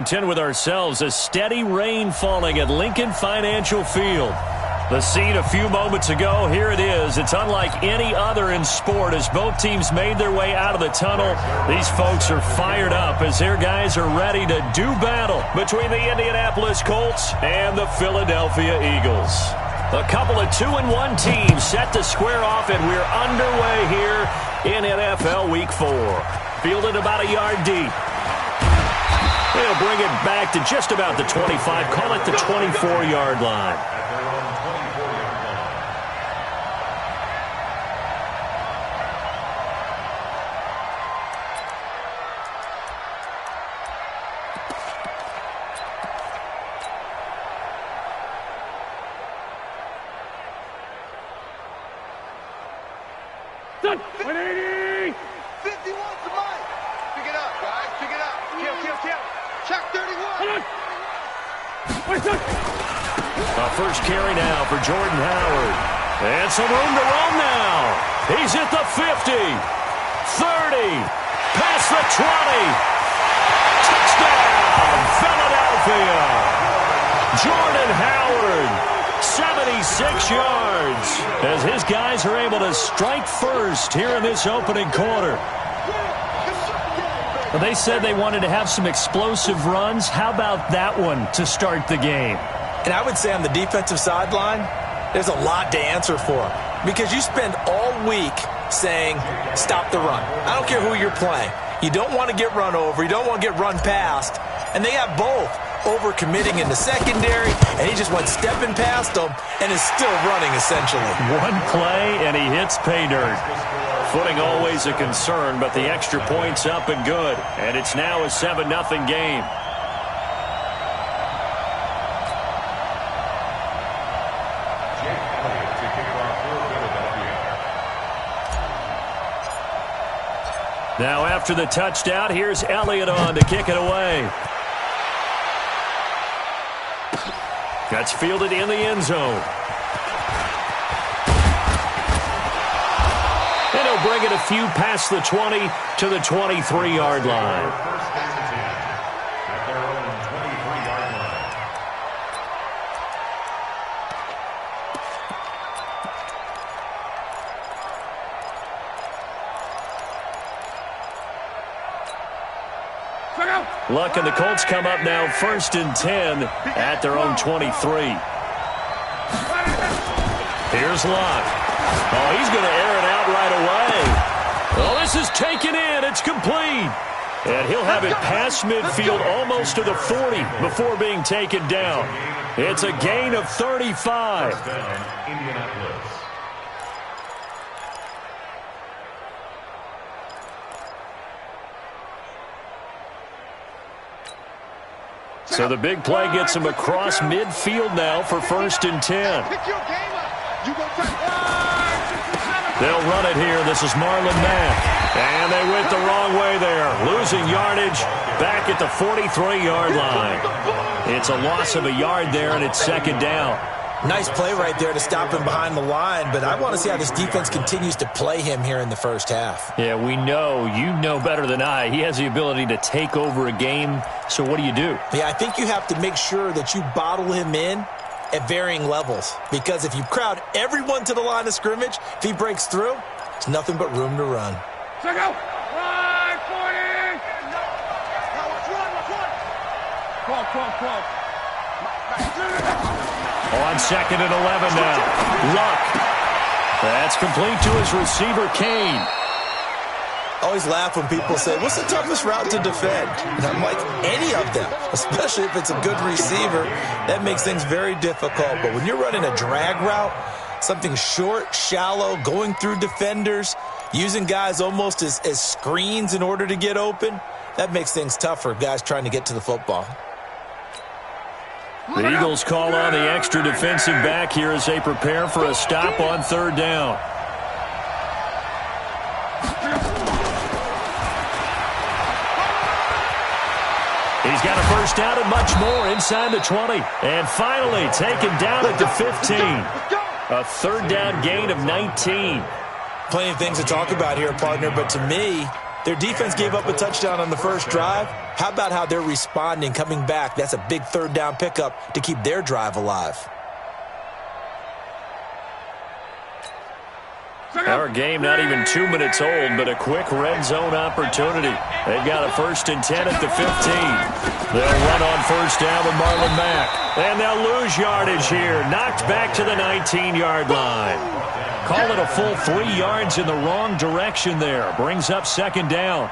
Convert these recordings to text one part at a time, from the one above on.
10 with ourselves, a steady rain falling at Lincoln Financial Field. The scene a few moments ago, here it is. It's unlike any other in sport as both teams made their way out of the tunnel. These folks are fired up as their guys are ready to do battle between the Indianapolis Colts and the Philadelphia Eagles. A couple of 2-1 teams set to square off, and we're underway here in NFL Week 4. Fielded about a yard deep. They'll bring it back to just about the 25, call it the 24-yard line. Done. 180. 51 to Mike. Pick it up, guys. Pick it up. Kill. Check 31. Hold on. Wait, done. A first carry now for Jordan Howard. And some room to roam now. He's at the 50. 30. Past the 20. Touchdown, Philadelphia. Jordan Howard. 76 yards as his guys are able to strike first here in this opening quarter. Well, they said they wanted to have some explosive runs. How about that one to start the game? And I would say on the defensive sideline, there's a lot to answer for, because you spend all week saying, stop the run. I don't care who you're playing. You don't want to get run over. You don't want to get run past. And they have both. Over-committing in the secondary, and he just went stepping past them and is still running, essentially. One play, and he hits pay dirt. Footing always a concern, but the extra point's up and good. And it's now a 7-0 game. Now after the touchdown, here's Elliott on to kick it away. That's fielded in the end zone. And he'll bring it a few past the 20 to the 23-yard line. Luck and the Colts come up now 1st and 10 at their own 23. Here's Luck. Oh, he's going to air it out right away. Well, this is taken in. It's complete. And he'll have it past midfield almost to the 40 before being taken down. It's a gain of 35. So the big play gets him across midfield now for 1st and 10. They'll run it here. This is Marlon Mack. And they went the wrong way there. Losing yardage back at the 43-yard line. It's a loss of a yard there, and it's 2nd down. Nice play right there to stop him behind the line, but I want to see how this defense continues to play him here in the first half. Yeah, we know. You know better than I. He has the ability to take over a game, so what do you do? Yeah, I think you have to make sure that you bottle him in at varying levels, because if you crowd everyone to the line of scrimmage, if he breaks through, it's nothing but room to run. Check out. Run, 40. Call. On 2nd and 11 now. Luck. That's complete to his receiver, Kane. I always laugh when people say, what's the toughest route to defend? And I'm like, any of them, especially if it's a good receiver. That makes things very difficult. But when you're running a drag route, something short, shallow, going through defenders, using guys almost as screens in order to get open, that makes things tough for guys trying to get to the football. The Eagles call on the extra defensive back here as they prepare for a stop on 3rd down. He's got a first down and much more inside the 20. And finally taken down at the 15. A 3rd down gain of 19. Plenty of things to talk about here, partner, but to me, Their defense gave up a touchdown on the first drive. How about how they're responding, coming back? That's a big third down pickup to keep their drive alive. Our game not even 2 minutes old, but a quick red zone opportunity. They've got a 1st and 10 at the 15. They'll run on 1st down with Marlon Mack. And they'll lose yardage here. Knocked back to the 19-yard line. Call it a full 3 yards in the wrong direction there. Brings up 2nd down.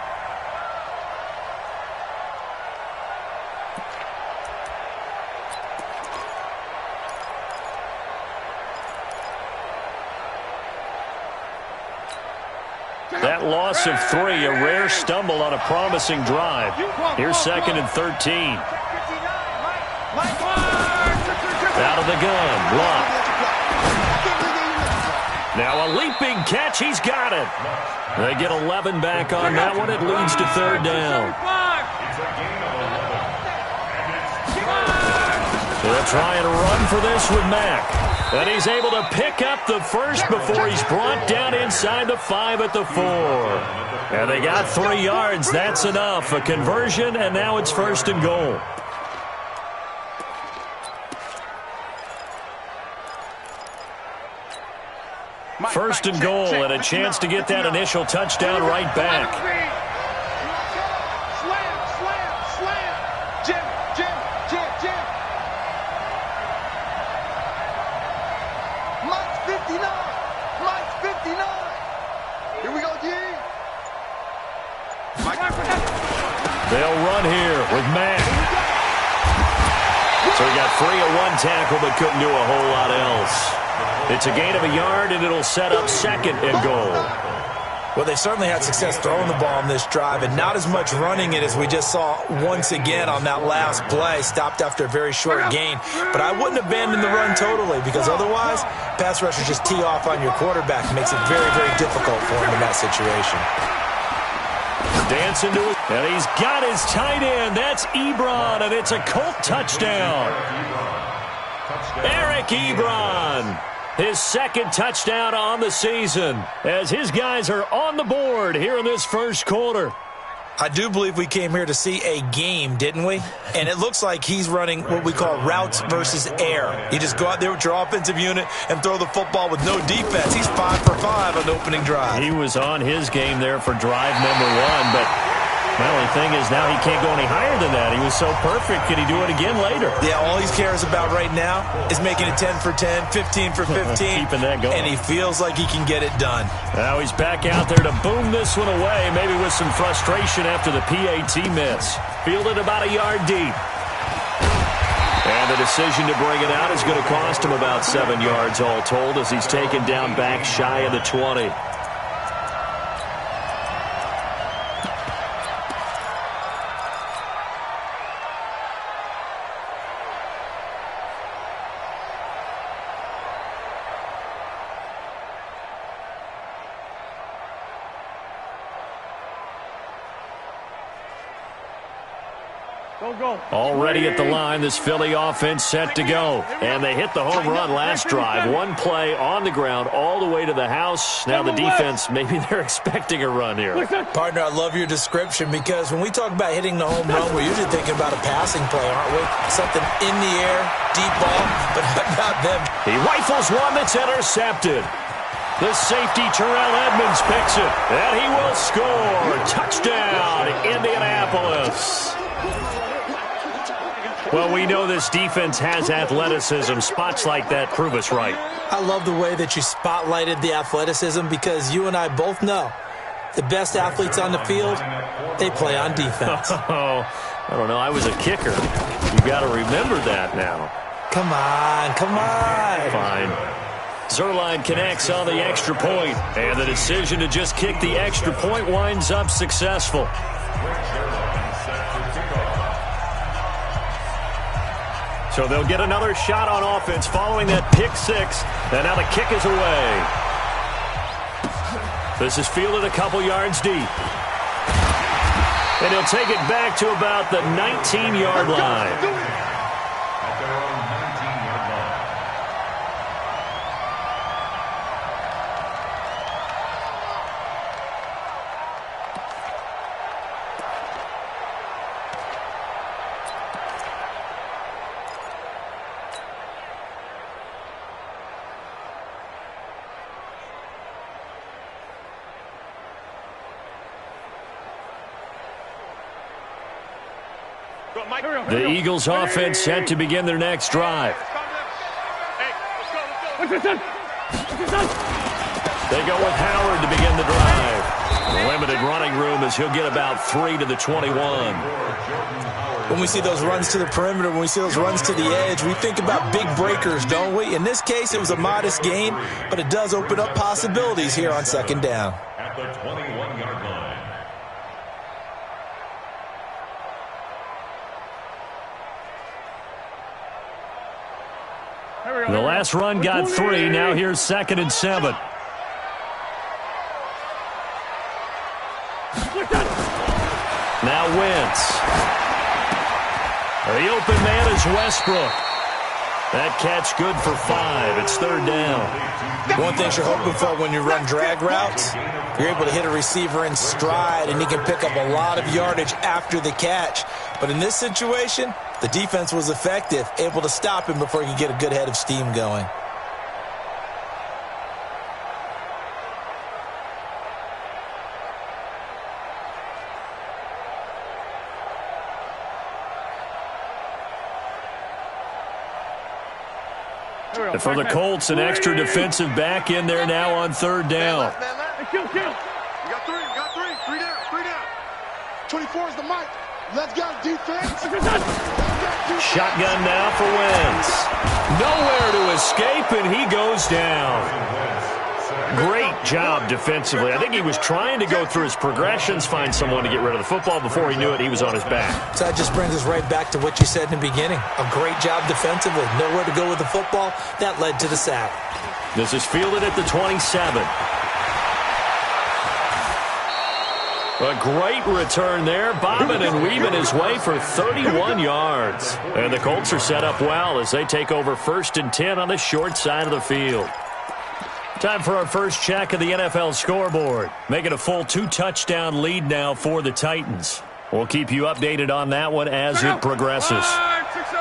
That loss of 3, a rare stumble on a promising drive. Here's 2nd and 13. Out of the gun, blocked. Now a leaping catch, he's got it. They get 11 back on that one. It leads to 3rd down. They'll try and run for this with Mack. And he's able to pick up the 1st before he's brought down inside the 5 at the 4. And they got 3 yards. That's enough. A conversion, and now it's 1st and goal. First and goal, and a chance to get that initial touchdown right back. They'll run here with Mack. So he got free of 1 tackle, but couldn't do a whole lot else. It's a gain of a yard, and it'll set up 2nd and goal. Well, they certainly had success throwing the ball on this drive, and not as much running it as we just saw once again on that last play. Stopped after a very short gain. But I wouldn't abandon the run totally, because otherwise, pass rushers just tee off on your quarterback. It makes it very, very difficult for him in that situation. Dancing to it, and he's got his tight end. That's Ebron, and it's a Colt touchdown. Eric Ebron, his 2nd touchdown on the season, as his guys are on the board here in this 1st quarter. I do believe we came here to see a game, didn't we? And it looks like he's running what we call routes versus air. You just go out there with your offensive unit and throw the football with no defense. He's 5 for 5 on the opening drive. He was on his game there for drive number 1, but the only thing is now he can't go any higher than that. He was so perfect. Can he do it again later? Yeah, all he cares about right now is making it 10 for 10, 15 for 15. Keeping that going. And he feels like he can get it done. Now he's back out there to boom this one away, maybe with some frustration after the PAT miss. Fielded about a yard deep. And the decision to bring it out is going to cost him about 7 yards all told, as he's taken down back shy of the 20. Already at the line, this Philly offense set to go. And they hit the home run last drive. 1 play on the ground all the way to the house. Now the defense, maybe they're expecting a run here. Partner, I love your description, because when we talk about hitting the home run, we're usually thinking about a passing play, aren't we? Something in the air, deep ball, but how about them? He rifles one that's intercepted. The safety, Terrell Edmonds, picks it. And he will score. Touchdown, Indianapolis. Well, we know this defense has athleticism. Spots like that prove us right. I love the way that you spotlighted the athleticism, because you and I both know the best athletes on the field, they play on defense. Oh, I don't know. I was a kicker. You got to remember that now. Come on, come on. Fine. Zerline connects on the extra point, and the decision to just kick the extra point winds up successful. So they'll get another shot on offense following that pick 6, and now the kick is away. This is fielded a couple yards deep. And he'll take it back to about the 19-yard line. The Eagles offense set to begin their next drive. What's this son? They go with Howard to begin the drive. Limited running room as he'll get about 3 to the 21. When we see those runs to the perimeter, when we see those runs to the edge, we think about big breakers, don't we? In this case, it was a modest gain, but it does open up possibilities here on second down. At the 21-yard line. The last run got 3. Now here's 2nd and 7. Now Wentz. The open man is Westbrook. That catch good for 5. It's 3rd down. One thing you're hoping for when you run drag routes, you're able to hit a receiver in stride, and he can pick up a lot of yardage after the catch. But in this situation, the defense was effective, able to stop him before he could get a good head of steam going. And for the Colts, an extra defensive back in there now on 3rd down. Kill. You got 3. You got 3. 3 down. 3 down. 24 is the mic. Let's go, defense. Shotgun now for Wentz. Nowhere to escape, and he goes down. Great job defensively. I think he was trying to go through his progressions, find someone to get rid of the football. Before he knew it, he was on his back. So that just brings us right back to what you said in the beginning. A great job defensively. Nowhere to go with the football. That led to the sack. This is fielded at the 27. A great return there, bobbing and weaving his way for 31 yards. And the Colts are set up well as they take over 1st and 10 on the short side of the field. Time for our first check of the NFL scoreboard. Making a full 2-touchdown lead now for the Titans. We'll keep you updated on that one as it progresses. 674.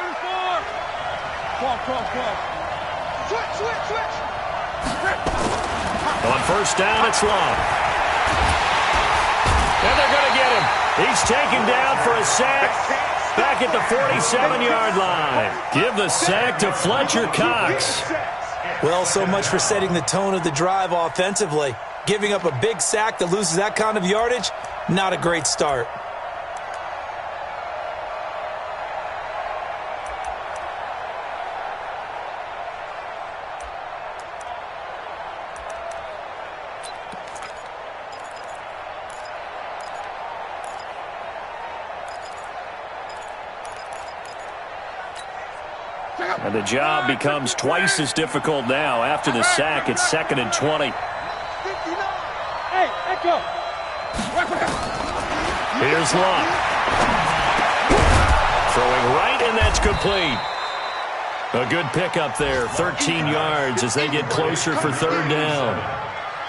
Switch. On 1st down, it's Love. And they're going to get him. He's taken down for a sack back at the 47-yard line. Give the sack to Fletcher Cox. Well, so much for setting the tone of the drive offensively. Giving up a big sack that loses that kind of yardage, not a great start. And the job becomes twice as difficult now. After the sack, it's 2nd and 20. Hey, Echo. Here's Love. Throwing right, and that's complete. A good pickup there, 13 yards as they get closer for 3rd down.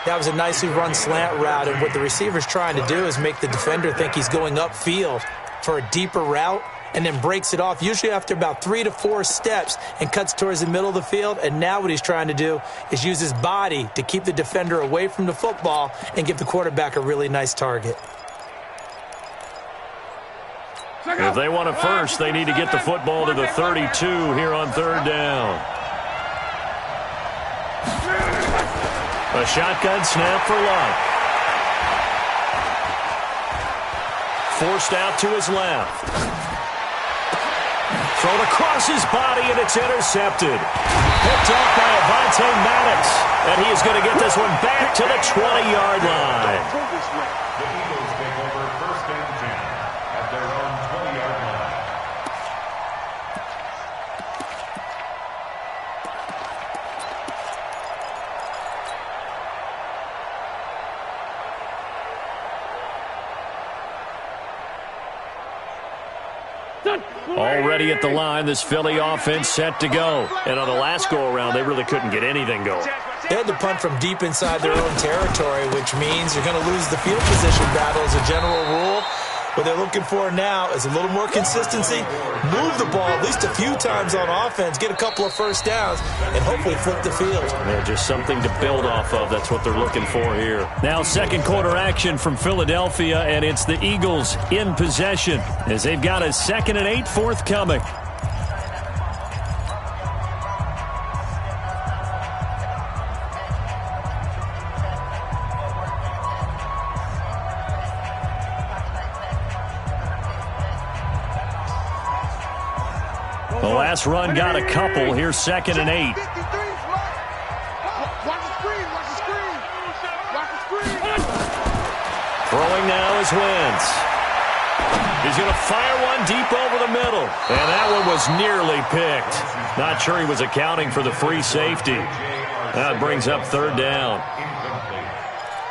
That was a nicely run slant route, and what the receiver's trying to do is make the defender think he's going upfield for a deeper route, and then breaks it off, usually after about 3 to 4 steps, and cuts towards the middle of the field. And now what he's trying to do is use his body to keep the defender away from the football and give the quarterback a really nice target. If they want a first, they need to get the football to the 32 here on 3rd down. A shotgun snap for Love. Forced out to his left. Thrown across his body, and it's intercepted. Picked off by Avonte Maddox. And he is going to get this one back to the 20-yard line. The Eagles take over 1st and 10 at their own 20-yard line. Already at the line, this Philly offense set to go. And on the last go-around, they really couldn't get anything going. They had to punt from deep inside their own territory, which means you're going to lose the field position battle as a general rule. What they're looking for now is a little more consistency, move the ball at least a few times on offense, get a couple of first downs, and hopefully flip the field. Yeah, just something to build off of. That's what they're looking for here. Now second quarter action from Philadelphia, and it's the Eagles in possession as they've got a 2nd and 8 forthcoming. The last run got a couple. Here's 2nd and 8. Watch the screen. Watch the screen. Watch the screen. Throwing now is Wentz. He's going to fire one deep over the middle. And that one was nearly picked. Not sure he was accounting for the free safety. That brings up 3rd down.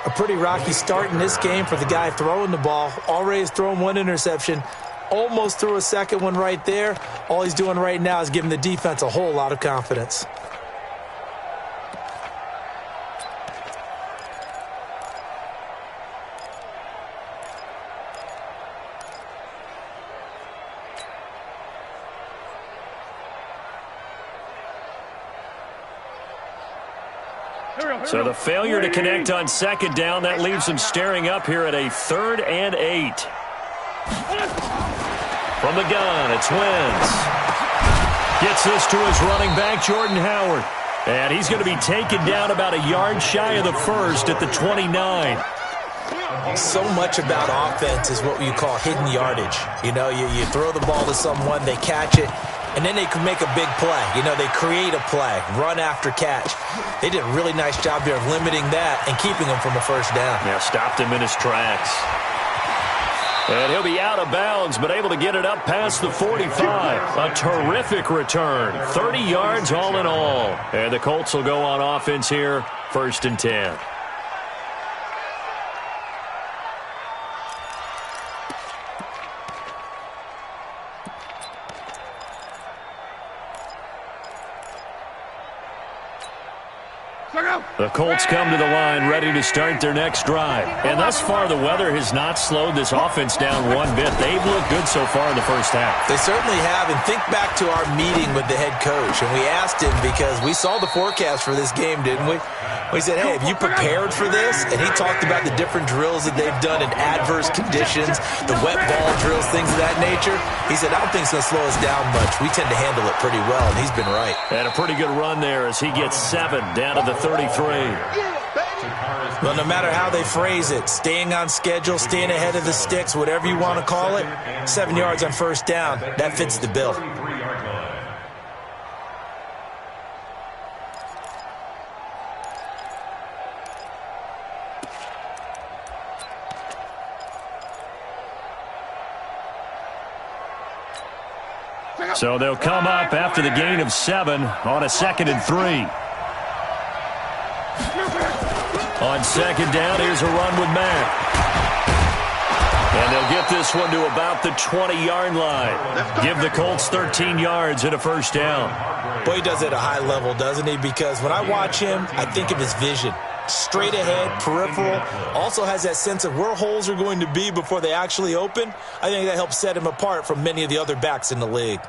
A pretty rocky start in this game for the guy throwing the ball. Already has thrown 1 interception. Almost threw a second one right there. All he's doing right now is giving the defense a whole lot of confidence. So the failure to connect on 2nd down, that leaves him staring up here at a 3rd and 8. From the gun, it's Wentz. Gets this to his running back, Jordan Howard. And he's going to be taken down about a yard shy of the first at the 29. So much about offense is what you call hidden yardage. You know, you throw the ball to someone, they catch it, and then they can make a big play. You know, they create a play, run after catch. They did a really nice job there of limiting that and keeping him from a first down. Yeah, stopped him in his tracks. And he'll be out of bounds, but able to get it up past the 45. A terrific return. 30 yards all in all. And the Colts will go on offense here, 1st and 10. The Colts come to the line ready to start their next drive. And thus far, the weather has not slowed this offense down one bit. They've looked good so far in the first half. They certainly have. And think back to our meeting with the head coach. And we asked him because we saw the forecast for this game, didn't we? We said, hey, have you prepared for this? And he talked about the different drills that they've done in adverse conditions, the wet ball drills, things of that nature. He said, I don't think it's going to slow us down much. We tend to handle it pretty well, and he's been right. And a pretty good run there as he gets 7 down to the 33. Well, no matter how they phrase it, staying on schedule, staying ahead of the sticks, whatever you want to call it, 7 yards on first down, that fits the bill. So they'll come up after the gain of 7 on a 2nd and 3. On 2nd down, here's a run with Mack. And they'll get this one to about the 20-yard line. Give the Colts 13 yards and a first down. Boy, he does it at a high level, doesn't he? Because when I watch him, I think of his vision. Straight ahead, peripheral, also has that sense of where holes are going to be before they actually open. I think that helps set him apart from many of the other backs in the league.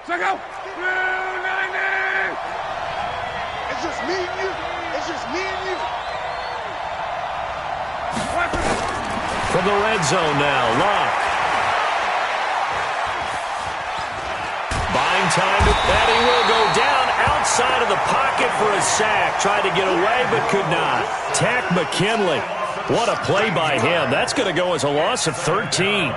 Check out. 290. It's just me and you. It's just me and you. From the red zone now, Locke. Buying time, and he will go down outside of the pocket for a sack. Tried to get away, but could not. Tack McKinley. What a play by him. That's going to go as a loss of 13.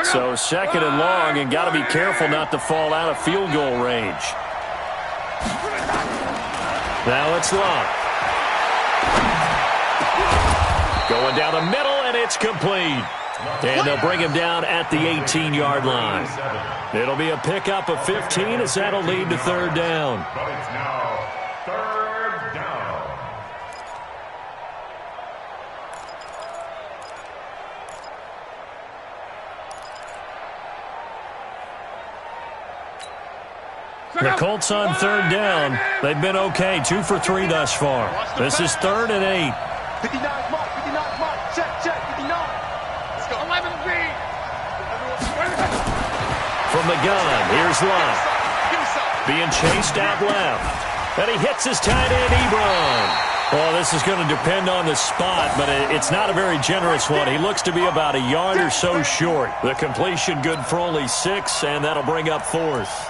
So 2nd and long, and got to be careful not to fall out of field goal range. Now it's Locke. Going down the middle, and it's complete. And they'll bring him down at the 18-yard line. It'll be a pickup of 15 as that'll lead to 3rd down. But it's now 3rd The Colts on third down. They've been okay, 2 for 3 thus far. This is 3rd and 8. 59 mark, 59 mark. Check, 59. Let's go. 11 feet. From the gun, here's Love. Being chased out left. And he hits his tight end, Ebron. Well, this is going to depend on the spot, but it's not a very generous one. He looks to be about a yard or so short. The completion good for only 6, and that'll bring up 4th.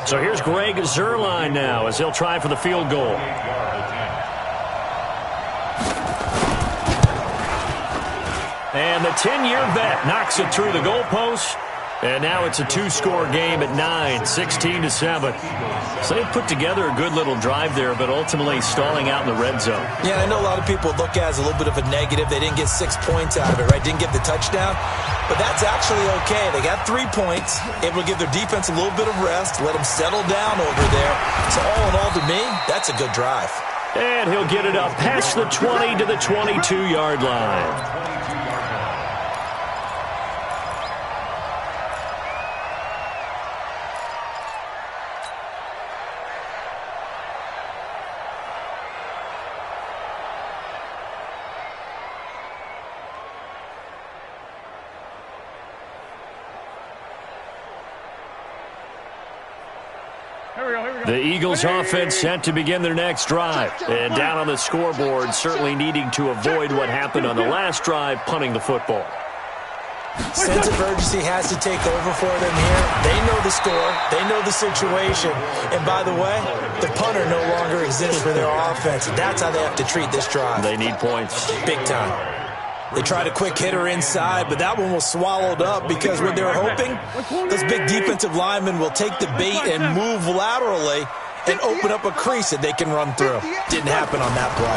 So here's Greg Zuerlein now as he'll try for the field goal. And the 10-year vet knocks it through the goalpost. And now it's a 2-score game at 9, 16-7. So they put together a good little drive there, but ultimately stalling out in the red zone. Yeah, I know a lot of people look at it as a little bit of a negative. They didn't get 6 points out of it, right? Didn't get the touchdown. But that's actually okay. They got 3 points, able to give their defense a little bit of rest, let them settle down over there. So all in all, to me, that's a good drive. And he'll get it up past the 20 to the 22-yard line. The Eagles offense set to begin their next drive. And down on the scoreboard, certainly needing to avoid what happened on the last drive, punting the football. Sense of urgency has to take over for them here. They know the score. They know the situation. And by the way, the punter no longer exists for their offense. That's how they have to treat this drive. They need points. Big time. They tried a quick hitter inside, but that one was swallowed up because what they were hoping, those big defensive linemen will take the bait and move laterally and open up a crease that they can run through. Didn't happen on that play.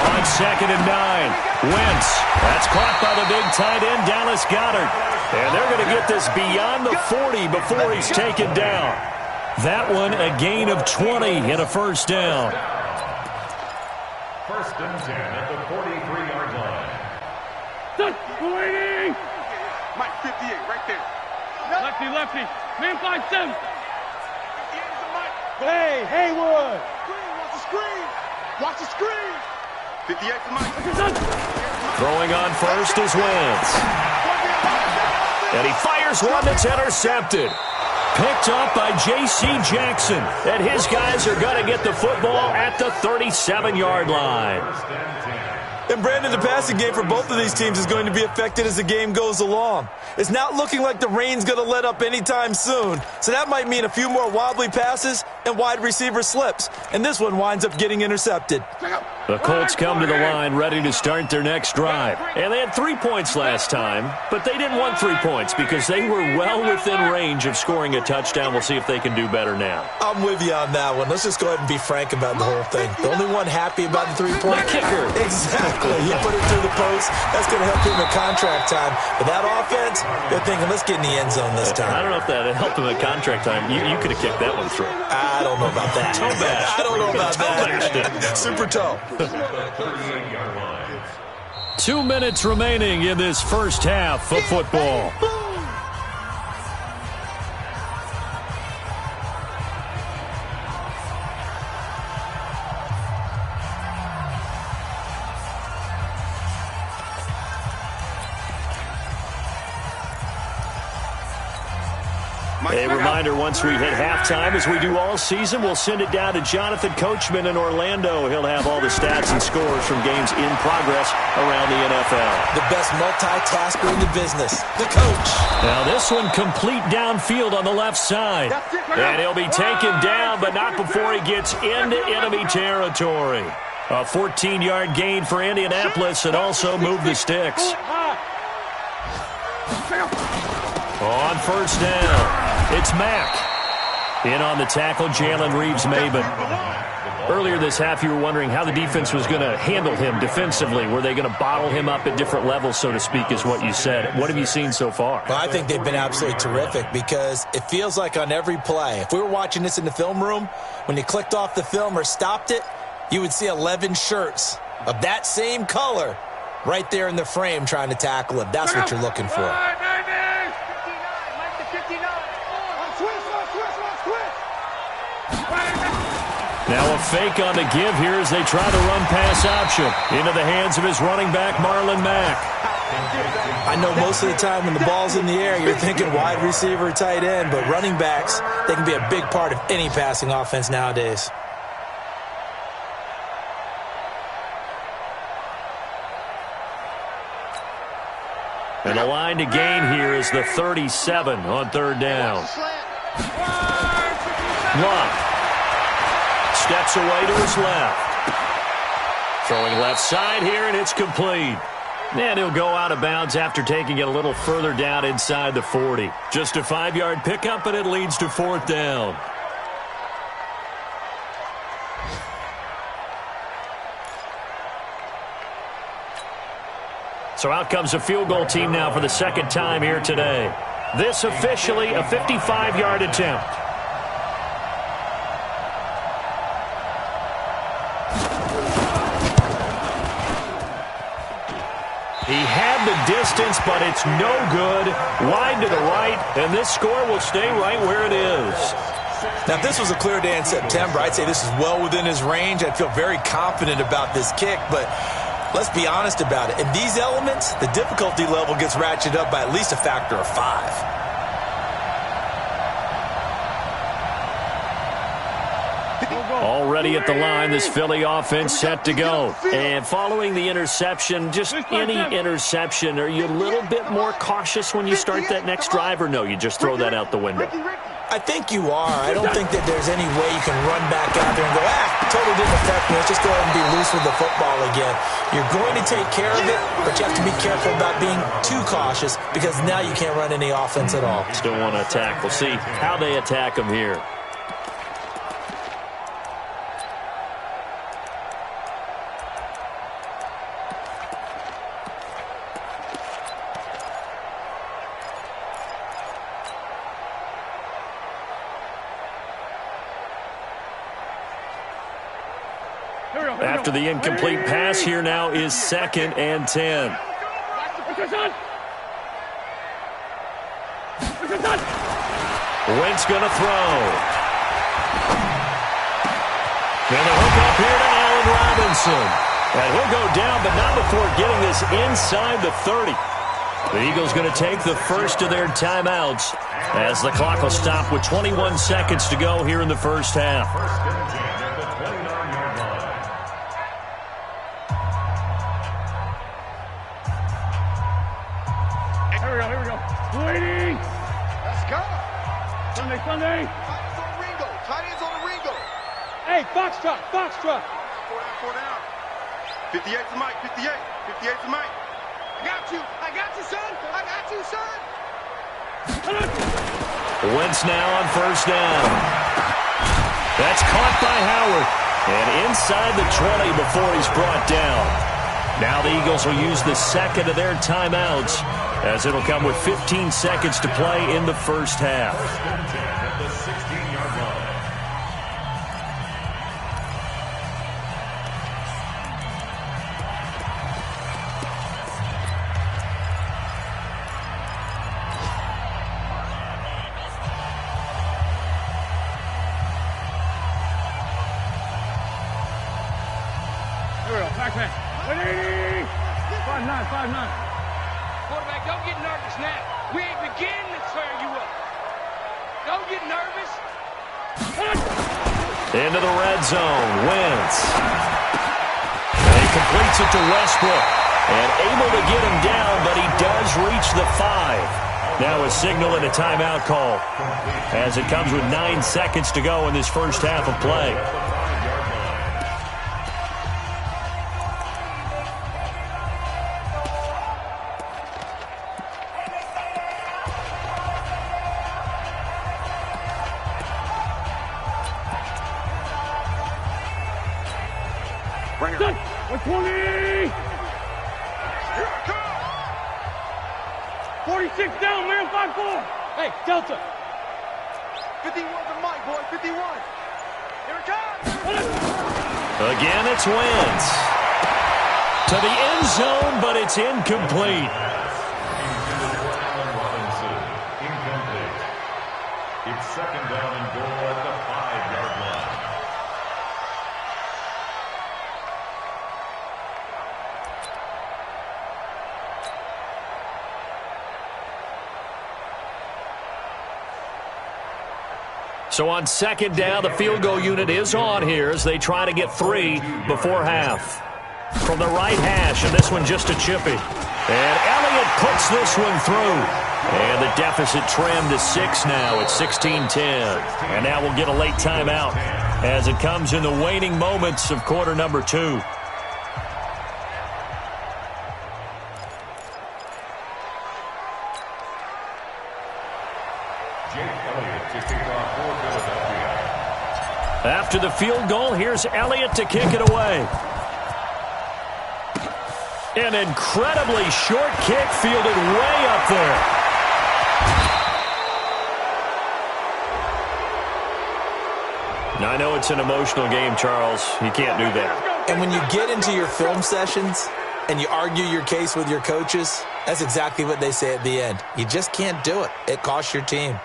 On 2nd and 9, Wentz. That's caught by the big tight end, Dallas Goedert. And they're going to get this beyond the 40 before he's taken down. That one a gain of 20 and a first down. 1st and 10 at the 43-yard line. Waiting. Mike, 58, right there. Lefty, lefty. Man 5-7. Hey, Haywood. Watch the screen. Watch the screen. 58 for Mike. Throwing on first is Wentz. And he fires one that's intercepted. Picked up by J.C. Jackson. And his guys are going to get the football at the 37-yard line. And Brandon, the passing game for both of these teams is going to be affected as the game goes along. It's not looking like the rain's going to let up anytime soon. So that might mean a few more wobbly passes and wide receiver slips. And this one winds up getting intercepted. The Colts come to the line ready to start their next drive. And they had 3 points last time, but they didn't want 3 points because they were well within range of scoring a touchdown. We'll see if they can do better now. I'm with you on that one. Let's just go ahead and be frank about the whole thing. The only one happy about the 3-point kicker. Exactly. He put it through the post. That's going to help him at contract time. But that offense, they're thinking, let's get in the end zone this time. I don't know if that helped him at contract time. You could have kicked that one through. I don't know about that. Toe bash. I don't know about that. Super toe. 38-yard line. 2 minutes remaining in this first half of football. A reminder, once we hit halftime, as we do all season, we'll send it down to Jonathan Coachman in Orlando. He'll have all the stats and scores from games in progress around the NFL. The best multitasker in the business, the coach. Now this one complete downfield on the left side. And he'll be taken down, but not before he gets into enemy territory. A 14-yard gain for Indianapolis and also move the sticks. On first down, it's Mack. In on the tackle, Jalen Reeves-Maybin. Earlier this half, you were wondering how the defense was going to handle him defensively. Were they going to bottle him up at different levels, so to speak, is what you said. What have you seen so far? Well, I think they've been absolutely terrific because it feels like on every play, if we were watching this in the film room, when you clicked off the film or stopped it, you would see 11 shirts of that same color right there in the frame trying to tackle him. That's what you're looking for. Now a fake on the give here as they try the run-pass option into the hands of his running back, Marlon Mack. I know most of the time when the ball's in the air, you're thinking wide receiver, tight end, but running backs, they can be a big part of any passing offense nowadays. And the line to gain here is the 37 on third down. Blunt steps away to his left. Throwing left side here, and it's complete. And he'll go out of bounds after taking it a little further down inside the 40. Just a 5-yard pickup, and it leads to fourth down. So out comes a field goal team now for the second time here today. This officially a 55-yard attempt. He had the distance, but it's no good. Wide to the right, and this score will stay right where it is. Now, if this was a clear day in September, I'd say this is well within his range. I'd feel very confident about this kick, but let's be honest about it. In these elements, the difficulty level gets ratcheted up by at least a factor of 5. Already at the line, this Philly offense set to go. And following the interception, just any interception, are you a little bit more cautious when you start that next drive, or no, you just throw that out the window? I think you are. I don't think that there's any way you can run back out there and go, totally didn't affect me. Let's just go ahead and be loose with the football again. You're going to take care of it, but you have to be careful about being too cautious because now you can't run any offense at all. Still want to attack. We'll see how they attack him here. After the incomplete pass, here now is 2nd and 10. Wentz going to throw. And a hook up here to Allen Robinson. And he'll go down, but not before getting this inside the 30. The Eagles going to take the first of their timeouts as the clock will stop with 21 seconds to go here in the first half. Sunday. Tight ends on the Ringo. Hey, Foxtrot. 4 down. 58 to Mike. 58 to Mike. I got you, son. Wentz now on first down. That's caught by Howard. And inside the 20 before he's brought down. Now the Eagles will use the second of their timeouts as it'll come with 15 seconds to play in the first half. Here we go. Back man. 5'9". Quarterback, don't get nervous now. We ain't beginning to tear you up. Don't get nervous. Into the red zone. Wentz. And he completes it to Westbrook. And able to get him down, but he does reach the 5. Now a signal and a timeout call as it comes with 9 seconds to go in this first half of play. Bring it. 120. Here I come. 46 down, man. 5-4. Hey, Delta. 51 to Mike, boy. 51. Here it comes. Again, it's Wentz. To the end zone, but it's incomplete. It's second down and goal at the 5-yard line. So on second down, the field goal unit is on here as they try to get 3 before half. From the right hash, and this one just a chippy. And Elliott puts this one through. And the deficit trimmed to 6 now at 16-10. And now we'll get a late timeout as it comes in the waning moments of quarter number 2. After the field goal, here's Elliott to kick it away. An incredibly short kick fielded way up there. Now, I know it's an emotional game, Charles. You can't do that. And when you get into your film sessions and you argue your case with your coaches, that's exactly what they say at the end. You just can't do it. It costs your team.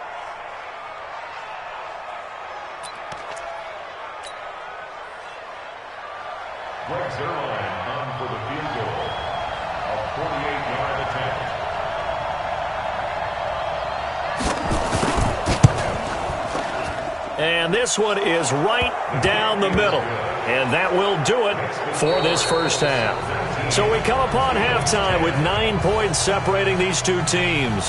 And this one is right down the middle. And that will do it for this first half. So we come upon halftime with 9 points separating these two teams.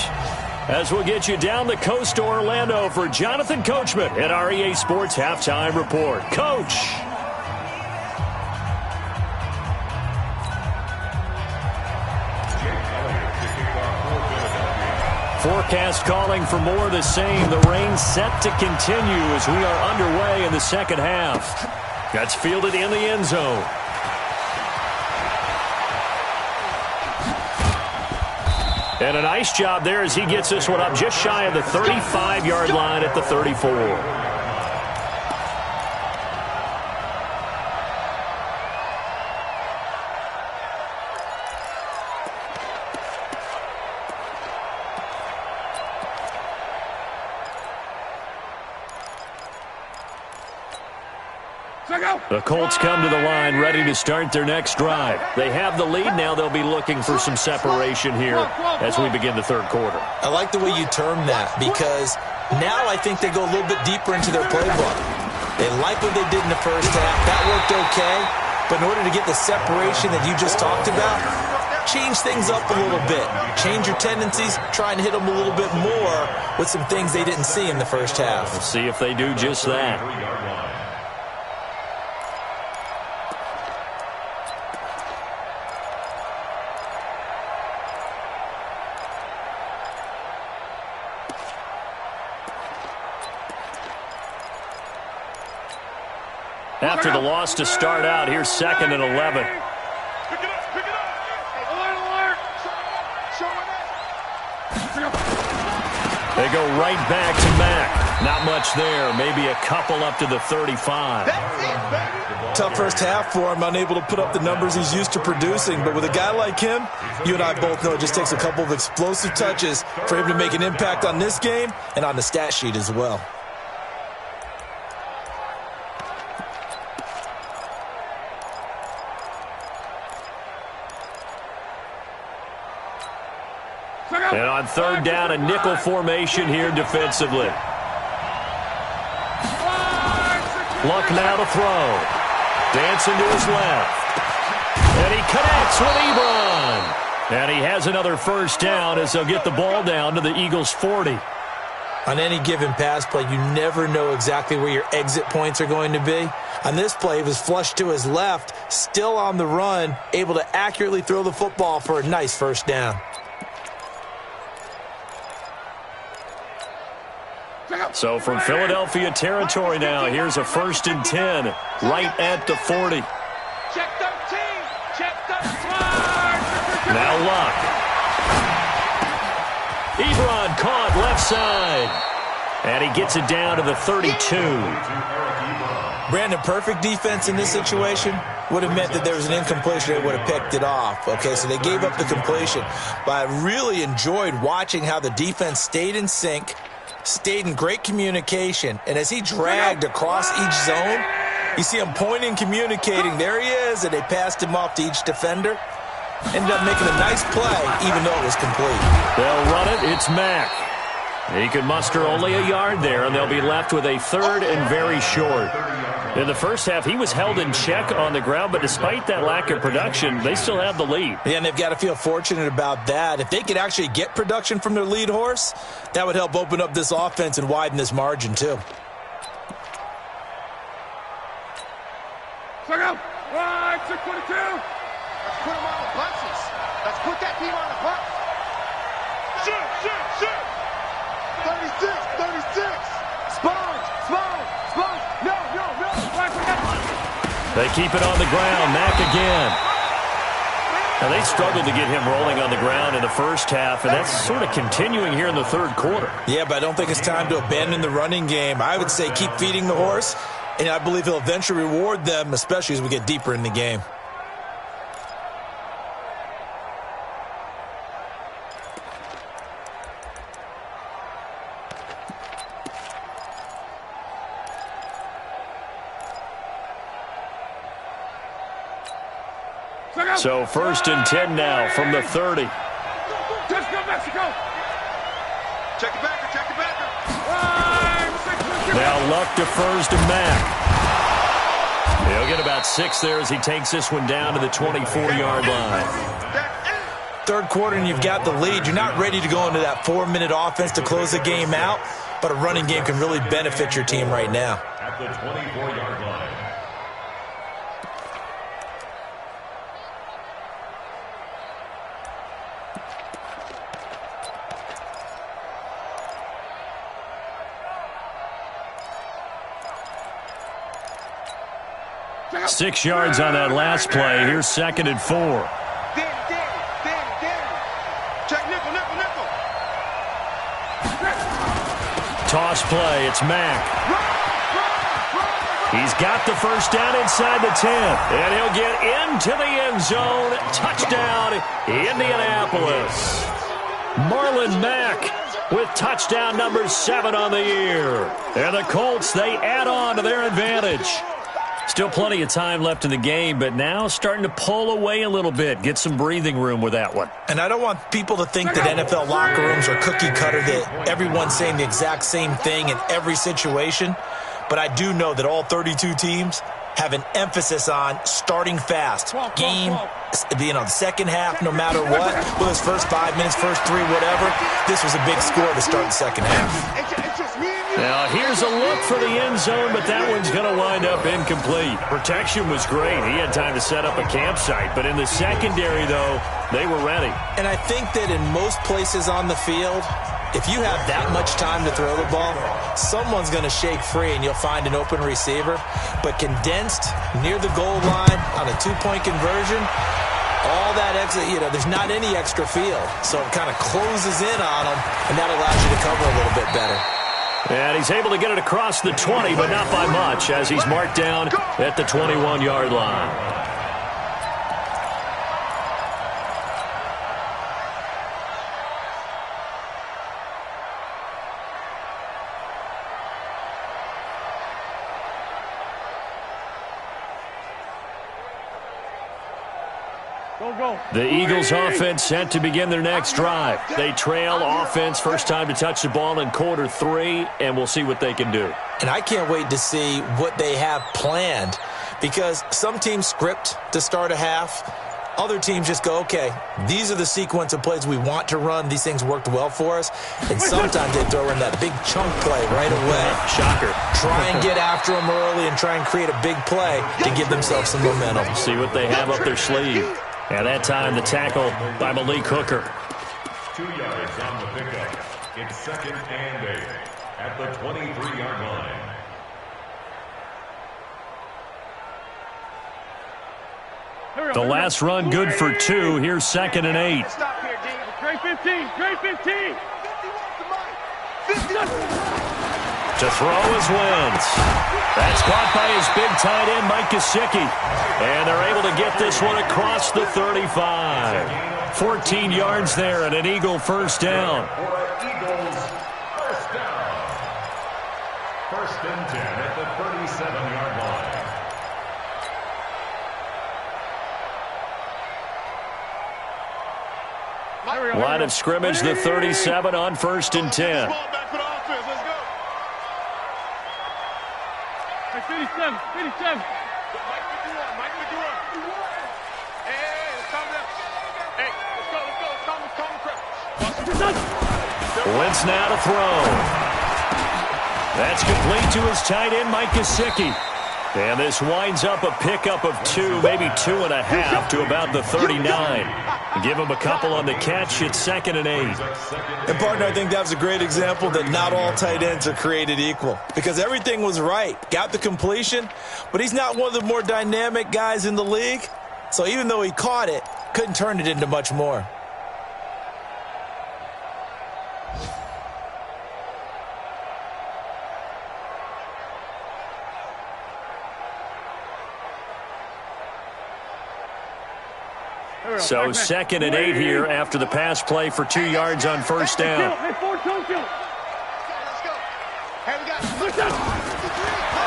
As we'll get you down the coast to Orlando for Jonathan Coachman at our EA Sports Halftime Report. Coach. Forecast calling for more of the same. The rain set to continue as we are underway in the second half. That's fielded in the end zone. And a nice job there as he gets this one up just shy of the 35-yard line at the 34. The Colts come to the line ready to start their next drive. They have the lead. Now they'll be looking for some separation here as we begin the third quarter. I like the way you term that because now I think they go a little bit deeper into their playbook. They like what they did in the first half. That worked okay. But in order to get the separation that you just talked about, change things up a little bit. Change your tendencies. Try and hit them a little bit more with some things they didn't see in the first half. We'll see if they do just that. After the loss to start out, here's 2nd and 11. Pick it up, pick it up. Alert, alert. Show it. They go right back to Mack. Not much there. Maybe a couple up to the 35. That's it, baby. Tough first half for him, unable to put up the numbers he's used to producing. But with a guy like him, you and I both know it just takes a couple of explosive touches for him to make an impact on this game and on the stat sheet as well. And on third down, a nickel formation here defensively. Luck now to throw. Dancing to his left. And he connects with Ebron. And he has another first down as they'll get the ball down to the Eagles' 40. On any given pass play, you never know exactly where your exit points are going to be. On this play, he was flushed to his left, still on the run, able to accurately throw the football for a nice first down. So from Philadelphia territory now, here's a 1st and 10 right at the 40. Check 13. Check 13. Now Luck. Ebron caught left side. And he gets it down to the 32. Brandon, perfect defense in this situation. would have meant that there was an incompletion. They would have picked it off. Okay, so they gave up the completion. But I really enjoyed watching how the defense stayed in sync, stayed in great communication, and as he dragged across each zone, you see him pointing, communicating. There he is, and they passed him off to each defender. Ended up making a nice play, even though it was complete. They'll run it. It's Mack. He can muster only a yard there, and they'll be left with a third and very short. In the first half, he was held in check on the ground, but despite that lack of production, they still have the lead. Yeah, and they've got to feel fortunate about that. If they could actually get production from their lead horse, that would help open up this offense and widen this margin, too. Check out. Right, 622. Let's put him on the bunches. Let's put that team on the bunch. Shoot. 36. Sponge. No. They keep it on the ground. Mack again. Now, they struggled to get him rolling on the ground in the first half, and that's sort of continuing here in the third quarter. Yeah, but I don't think it's time to abandon the running game. I would say keep feeding the horse, and I believe he'll eventually reward them, especially as we get deeper in the game. So 1st and 10 now from the 30. Let's go, Mexico. Check it back. Now Luck defers to Mack. He'll get about 6 there as he takes this one down to the 24-yard line. Third quarter and you've got the lead. You're not ready to go into that 4-minute offense to close the game out, but a running game can really benefit your team right now. At the 24-yard line. Danny. 6 yards on that last play. Here's 2nd and 4. Danny. Check nickel. Toss play. It's Mack. He's got the first down inside the 10. And he'll get into the end zone. Touchdown, Indianapolis. Marlon Mack with touchdown number 7 on the year. And the Colts, they add on to their advantage. Still plenty of time left in the game, but now starting to pull away a little bit. Get some breathing room with that one. And I don't want people to think that NFL locker rooms are cookie cutter, that everyone's saying the exact same thing in every situation. But I do know that all 32 teams have an emphasis on starting fast. Game, the second half, no matter what. Well, those first 5 minutes, first 3, whatever. This was a big score to start the second half. Now, here's a look for the end zone, but that one's going to wind up incomplete. Protection was great. He had time to set up a campsite, but in the secondary, though, they were ready. And I think that in most places on the field, if you have that much time to throw the ball, someone's going to shake free and you'll find an open receiver. But condensed near the goal line on a 2-point conversion, all that extra, there's not any extra field. So it kind of closes in on them, and that allows you to cover a little bit better. And he's able to get it across the 20, but not by much, as he's marked down at the 21-yard line. The Eagles offense set to begin their next drive. They trail offense, first time to touch the ball in quarter 3, and we'll see what they can do. And I can't wait to see what they have planned, because some teams script to start a half. Other teams just go, okay, these are the sequence of plays we want to run. These things worked well for us. And sometimes they throw in that big chunk play right away. Shocker. Try and get after them early and try and create a big play to give themselves some momentum. See what they have up their sleeve. At that time, the tackle by Malik Hooker. 2 yards on the pickup. It's 2nd and 8 at the 23-yard line. The last run good for 2. Here's 2nd and 8. Stop here, D. Great 15. Great 15. 50 wants the mic. 50. To throw is Wentz. That's caught by his big tight end, Mike Gesicki. And they're able to get this one across the 35. 14 yards there and an Eagle first down. First and 10 at the 37-yard line. Line of scrimmage, the 37 on first and 10. Back for the offense. Let's go. Hey, 57, 57. Mike 51. Mike 51. Hey, let's calm down. Hey, let's go. Calm the crowd. Wentz now to throw. That's complete to his tight end, Mike Gesicki. And this winds up a pickup of 2, maybe 2.5 to about the 39. Give him a couple on the catch. It's 2nd and 8. And, partner, I think that was a great example that not all tight ends are created equal because everything was right. Got the completion, but he's not one of the more dynamic guys in the league. So even though he caught it, couldn't turn it into much more. So 2nd and 8 here after the pass play for 2 yards on first down.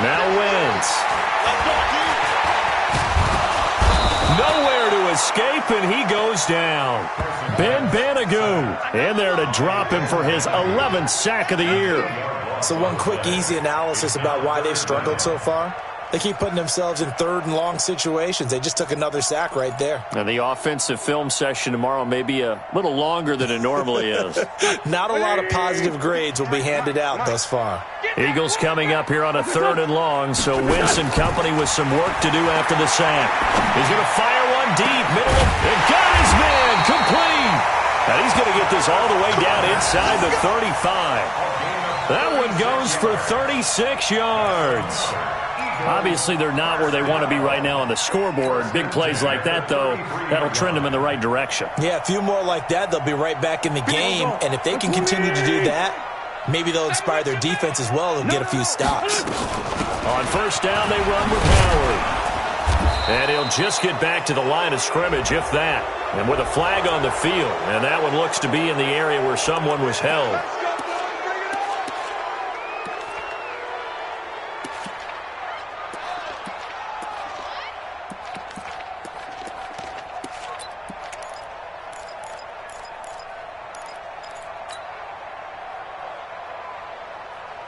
Now Wentz. Nowhere to escape, and he goes down. Ben Banagoo in there to drop him for his 11th sack of the year. So one quick, easy analysis about why they've struggled so far. They keep putting themselves in 3rd and long situations. They just took another sack right there. And the offensive film session tomorrow may be a little longer than it normally is. Not a lot of positive grades will be handed out thus far. Eagles coming up here on a 3rd and long, so Wentz and company with some work to do after the sack. He's going to fire one deep, middle of, and got his man complete. And he's going to get this all the way down inside the 35. That one goes for 36 yards. Obviously, they're not where they want to be right now on the scoreboard. Big plays like that, though, that'll trend them in the right direction. Yeah, a few more like that, they'll be right back in the game. And if they can continue to do that, maybe they'll inspire their defense as well and get a few stops. On first down, they run with Howard. And he'll just get back to the line of scrimmage, if that. And with a flag on the field. And that one looks to be in the area where someone was held.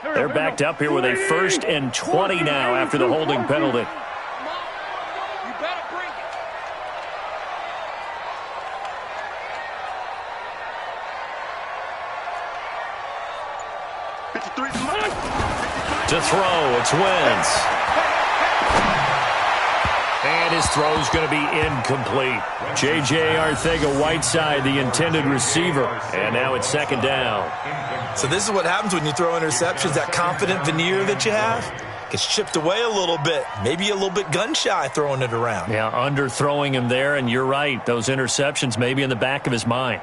They're backed up here with a 1st and 20 now after the holding penalty. You better bring it. To throw, it's Wentz. And his throw's going to be incomplete. J.J. Arcega-Whiteside, the intended receiver. And now it's 2nd down. So this is what happens when you throw interceptions. That confident veneer that you have gets chipped away a little bit. Maybe a little bit gun-shy throwing it around. Yeah, underthrowing him there, and you're right. Those interceptions may be in the back of his mind.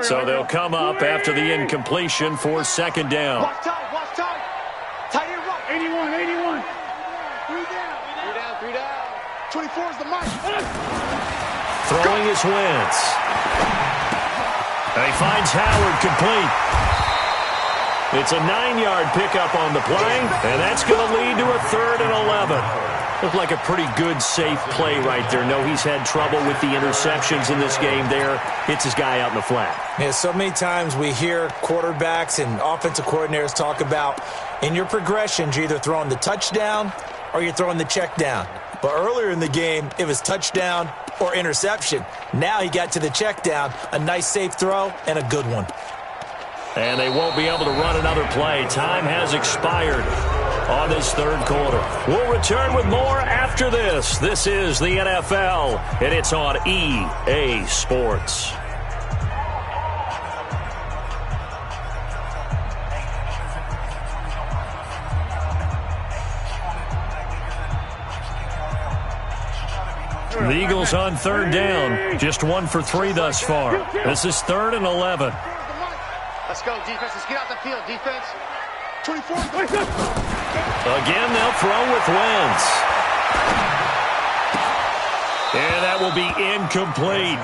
So they'll come up after the incompletion for 2nd down. Watch time. Tight end right. 81, 81. 3 down. 24 is the mark. Throwing is Wentz. And he finds Howard complete. It's a 9-yard pickup on the play, and that's going to lead to a 3rd and 11. Looked like a pretty good, safe play right there. No, he's had trouble with the interceptions in this game there. Hits his guy out in the flat. Yeah, so many times we hear quarterbacks and offensive coordinators talk about in your progressions, you're either throwing the touchdown or you're throwing the check down. But earlier in the game, it was touchdown or interception. Now he got to the check down, a nice safe throw, and a good one. And they won't be able to run another play. Time has expired on this 3rd quarter. We'll return with more after this. This is the NFL, and it's on EA Sports. The Eagles on third down. Just 1 for 3 thus far. This is 3rd and 11. Let's go, defense. Let's get out the field, defense. 24. Again, they'll throw with Wentz. And that will be incomplete.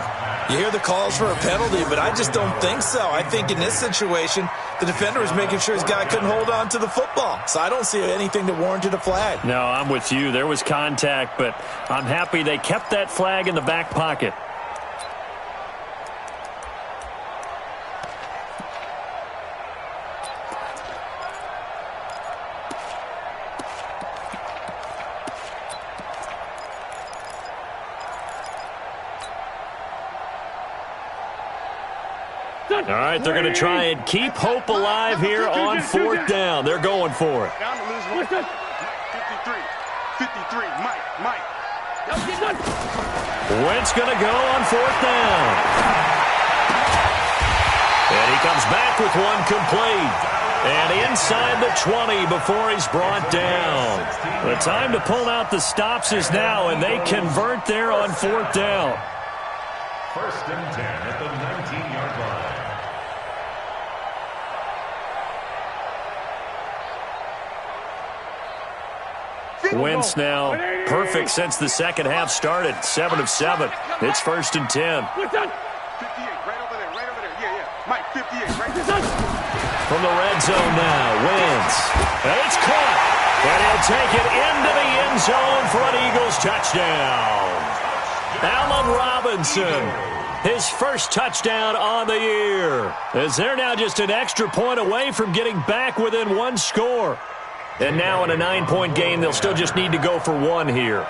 You hear the calls for a penalty, but I just don't think so. I think in this situation, the defender was making sure his guy couldn't hold on to the football. So I don't see anything that warranted a flag. No, I'm with you. There was contact, but I'm happy they kept that flag in the back pocket. All right, they're going to try and keep hope alive here on 4th down. They're going for it. Down to lose 1. 53. 53. Mike. Wentz going to go on 4th down. And he comes back with one complete. And inside the 20 before he's brought down. The time to pull out the stops is now, and they convert there on 4th down. 1st and 10 at the 19-yard line. Wentz now perfect since the second half started. 7 of 7. It's 1st and 10. 58, right over there. Yeah. Mike, 58, right there. From the red zone now, Wentz. And it's caught. And he'll take it into the end zone for an Eagles touchdown. Allen Robinson, his first touchdown on the year. As they're now just an extra point away from getting back within 1 score. And now in a 9-point game, they'll still just need to go for 1 here.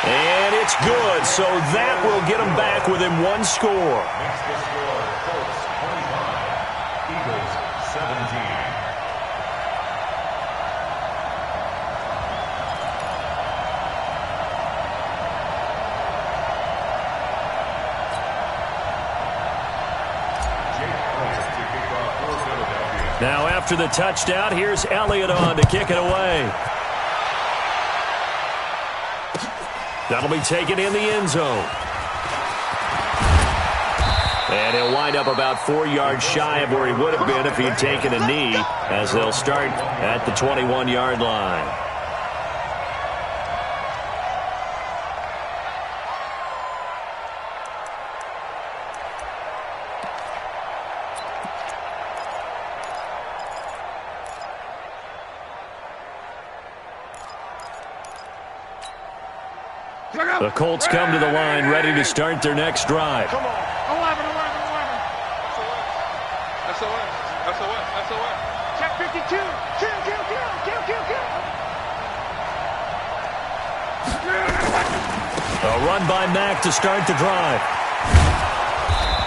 And it's good, so that will get them back within 1 score. Makes the score Colts 25, Eagles 17. Now after the touchdown, here's Elliott on to kick it away. That'll be taken in the end zone. And he'll wind up about 4 yards shy of where he would have been if he'd taken a knee, as they'll start at the 21-yard line. The Colts come to the line ready to start their next drive. Come on. 11. SOS. Check 52. Kill. A run by Mack to start the drive.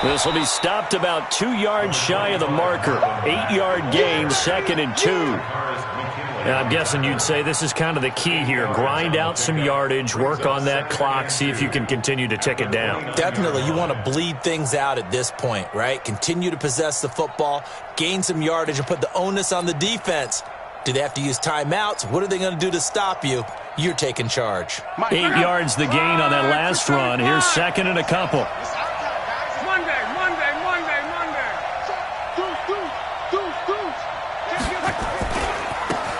This will be stopped about 2 yards shy of the marker. 8-yard gain, 2nd and 2. I'm guessing you'd say this is kind of the key here. Grind out some yardage, work on that clock, see if you can continue to tick it down. Definitely. You want to bleed things out at this point, right? Continue to possess the football, gain some yardage, and put the onus on the defense. Do they have to use timeouts? What are they going to do to stop you? You're taking charge. 8 yards the gain on that last run. Here's 2nd and a couple. Monday.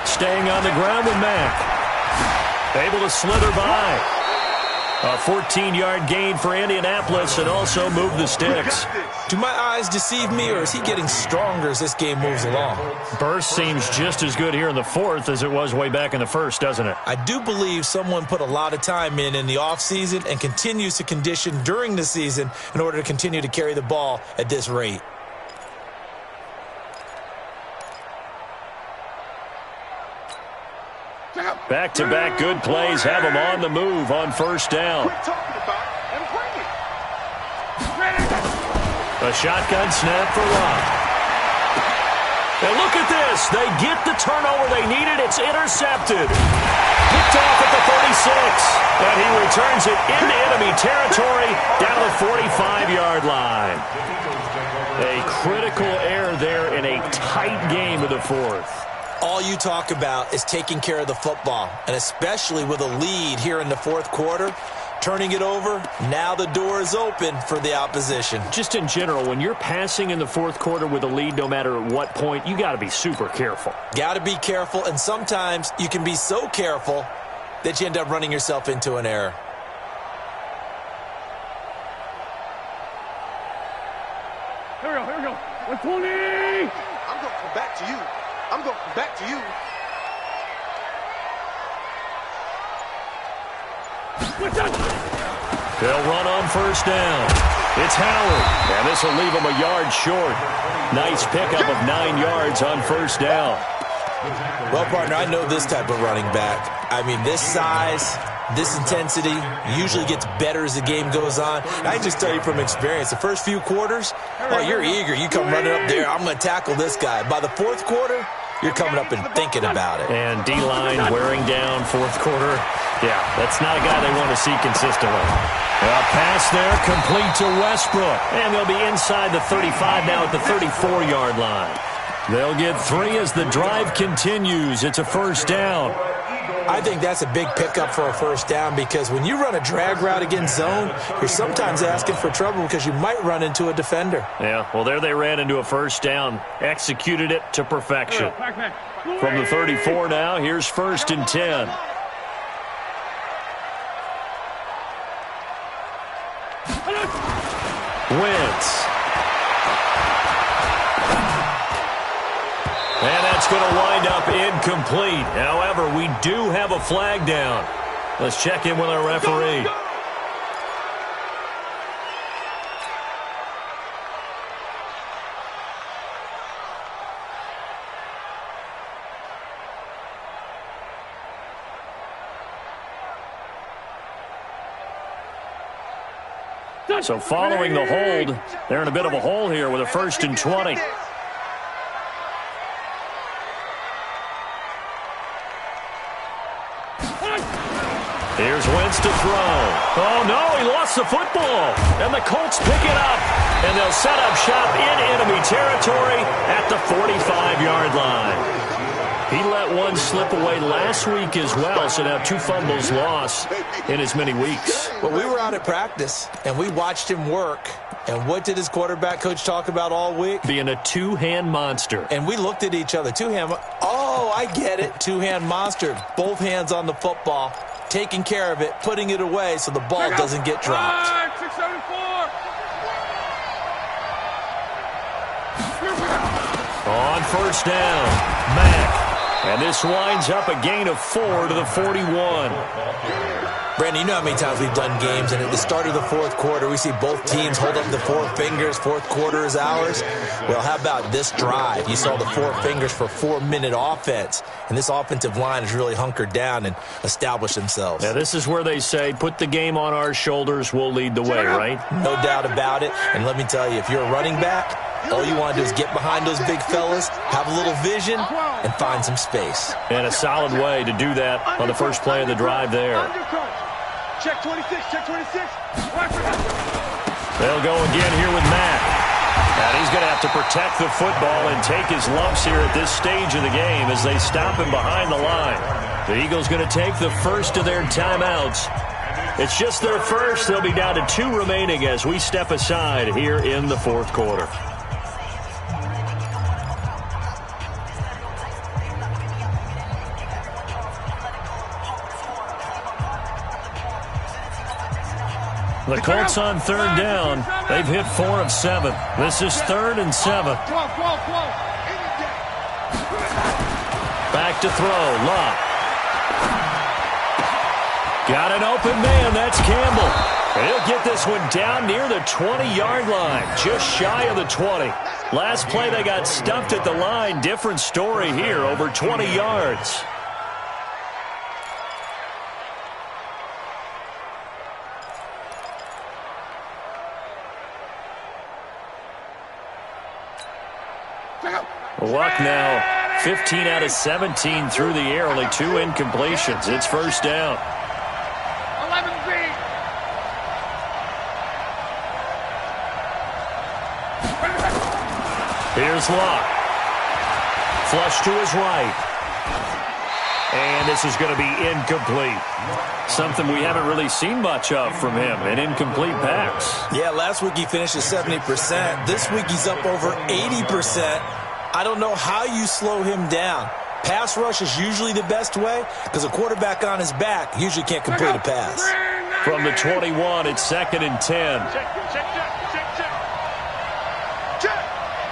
Staying on the ground with Mack. Able to slither by. A 14-yard gain for Indianapolis and also move the sticks. Do my eyes deceive me, or is he getting stronger as this game moves along? Burst seems just as good here in the 4th as it was way back in the 1st, doesn't it? I do believe someone put a lot of time in the offseason and continues to condition during the season in order to continue to carry the ball at this rate. Back-to-back good plays have him on the move on 1st down. A shotgun snap for Lott. And look at this. They get the turnover they needed. It's intercepted. picked off at the 36. And he returns it into enemy territory down the 45-yard line. A critical error there in a tight game of the fourth. All you talk about is taking care of the football, and especially with a lead here in the fourth quarter, turning it over, now the door is open for the opposition. Just in general, when you're passing in the fourth quarter with a lead, no matter at what point, you got to be super careful. Got to be careful, and sometimes you can be so careful that you end up running yourself into an error. Here we go. 120! I'm going to come back to you. I'm going to come back to you. They'll run on first down. It's Howard, and this will leave him a yard short. Nice pickup of 9 yards on first down. Well, partner, I know this type of running back. I mean, this size, this intensity usually gets better as the game goes on. I can just tell you from experience, the first few quarters, oh, you're eager. You come running up there, I'm going to tackle this guy. By the fourth quarter, you're coming up and thinking about it. And D-line wearing down fourth quarter. Yeah, that's not a guy they want to see consistently. A pass there complete to Westbrook. And they'll be inside the 35 now at the 34-yard line. They'll get 3 as the drive continues. It's a first down. I think that's a big pickup for a first down because when you run a drag route against zone, you're sometimes asking for trouble because you might run into a defender. Yeah, well, there they ran into a first down. Executed it to perfection. From the 34 now, here's 1st and 10. Wentz. And that's going to wind up incomplete. However, we do have a flag down. Let's check in with our referee. So following the hold, they're in a bit of a hole here with a 1st and 20. Here's Wentz to throw. Oh, no, he lost the football. And the Colts pick it up. And they'll set up shop in enemy territory at the 45-yard line. He let one slip away last week as well, so now 2 fumbles lost in as many weeks. Well, we were out at practice, and we watched him work. And what did his quarterback coach talk about all week? Being a two-hand monster. And we looked at each other. Oh, I get it. Two-hand monster. Both hands on the football, taking care of it, putting it away so the ball doesn't get dropped. 674. On first down, Mack. And this winds up a gain of 4 to the 41. Brandon, you know how many times we've done games, and at the start of the fourth quarter, we see both teams hold up the 4 fingers. Fourth quarter is ours. Well, how about this drive? You saw the 4 fingers for 4-minute offense, and this offensive line has really hunkered down and established themselves. Now, this is where they say, put the game on our shoulders, we'll lead the way, right? No doubt about it. And let me tell you, if you're a running back, all you want to do is get behind those big fellas, have a little vision, and find some space. And a solid way to do that on the first play of the drive there. Check 26, check 26. They'll go again here with Matt. And he's going to have to protect the football and take his lumps here at this stage of the game as they stop him behind the line. The Eagles going to take the first of their timeouts. It's just their first. They'll be down to 2 remaining as we step aside here in the fourth quarter. The Colts on third down. They've hit 4 of 7. This is 3rd and 7. Back to throw. Locke. Got an open man. That's Campbell. And he'll get this one down near the 20-yard line. Just shy of the 20. Last play they got stuffed at the line. Different story here. Over 20 yards. Luck now 15 out of 17 through the air, only 2 incompletions. It's first down. 11 feet. Here's Luck. Flush to his right. And this is going to be incomplete. Something we haven't really seen much of from him, an incomplete pass. Yeah, last week he finished at 70%. This week he's up over 80%. I don't know how you slow him down. Pass rush is usually the best way because a quarterback on his back usually can't complete a pass. From the 21, it's 2nd and 10. Check, check, check, check, check. Check,